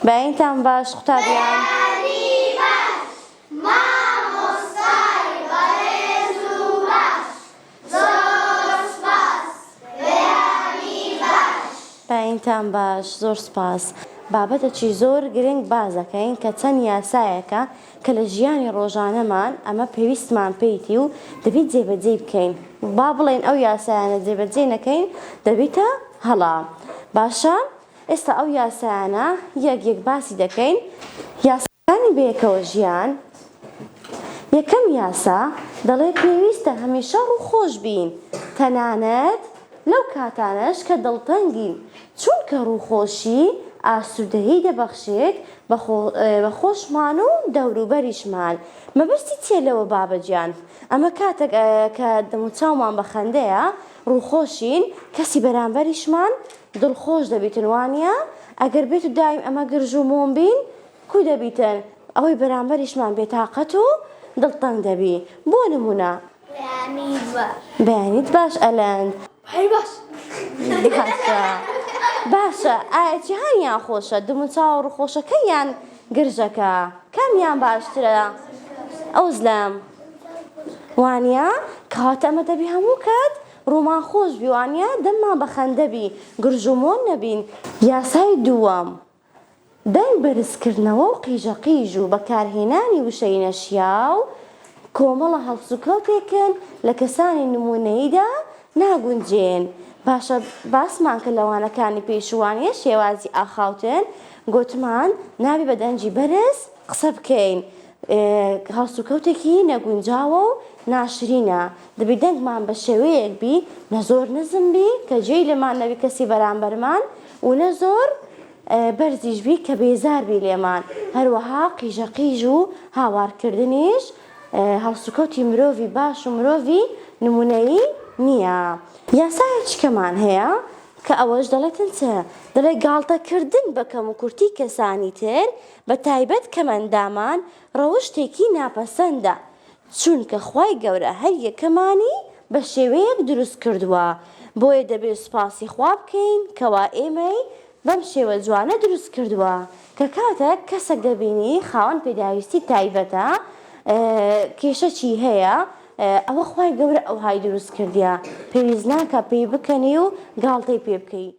بەینتان باش قوتابیان. بەینتان باش، زۆر سپاس. بابەتێکی زۆر گرنگ باز دەکەین کە چەند یاسایەکە کە لە ژیانی ڕۆژانەمان ئەمە پێویستمان پێیتی و دەبێت جێبەجێ بکەین. با بڵێن ئەو یاسایانە جێبەجێ نەکەین دەبێتە هەڵا. باشە، ئێستا ئەو یاسایانە یەک یەک باسی دەکەین. یاساکانی بەیەکەوە ژیان. یەکەم یاسا دەڵێ پێویستە هەمیشە ڕووخۆش بین، تەنانەت لەو کاتانەش کە دڵتەنگین، چونکە ڕووخۆشی ئاسوودەیی دەبەخشێت بە خۆشمان و دەوروبەریشمان. مەبەستی چیە لەوە بابەجیان؟ ئەمە کاتێک کە دەموچاومان بە خەندەیە ڕووخۆشین، کەسی بەرامبەریشمان دڵخۆش دەبیتن، وانە؟ ئەگەر بێت و دایم ئەمە گرژ و مۆم بین کوی دەبیتن؟ ئەوەی بەرامبەریشمان بێتاقەت و دڵتەنگ دەبی. بۆ نمونە بەیانیت باش ئەلەند. باشە، ئاەتی هەیان خۆشە؟ دموچاو ڕووخۆشەکە یان گرژەکە؟ کامیان باشترە؟ ئەوزلەم وانە کەواتە ئەمە دەبی هەموو کات ڕوومان خۆش بی، وانە دەممان بە خەندەبی، گرژ و مۆن نەبین. یاسای دووەم دەنگ بەرزکردنەوە و قیژەقیژ و بەکارهێنانی وشەی نەشیاو کۆمەڵە هەڵسوکەوتێکن لە کەسانی نمونەییدا ناگونجێن. باشە، باسمان کە لەوانەکانی پێشوانیە شێوازی ئاخاوتن، گوتمان نابێ بە دەنجی بەرز قسە بکەین، هەڵسوکەوتێکی نەگونجاوە و ناشرینە. دەبێ دەنگمان بە شێوەیەک بی، نە زۆر نزم بی کە جێی لێمان نەبی کەسی بەرامبەرمان، و نە زۆر بەرزیش بی کە بێزار بی لێمان. هەروەها قیژەقیژ و هاوارکردنیش هەڵسوکەوتی مرۆڤی باش و مرۆڤی نمونەیی نییە. یاسایەکمان هەیە کە ئەوەش دەڵێتن چە؟ دەڵێ گاڵتەکردن بە کەم و کورتی کەسانی تر، بە تایبەت کە مەندامان ڕەوشتێکی ناپەسەندە، چونکە خوای گەورە هەر یەکەمانی بە شێوەیەک دروست کردووە. بۆیە دەبێت سوپاسی خوا بکەین کەوا ئێمەی بەم شێوە جوانە دروست کردووە، کە کاتێک کەسێک دەبینی خاوەن پێداویستی تایبەتە، کێشەی هەیە، ئەوە خوای گەورە ئەوهای دروست کردیە، پێویست ناکە پێی بکەنی و گاڵتەی پێ بکەی.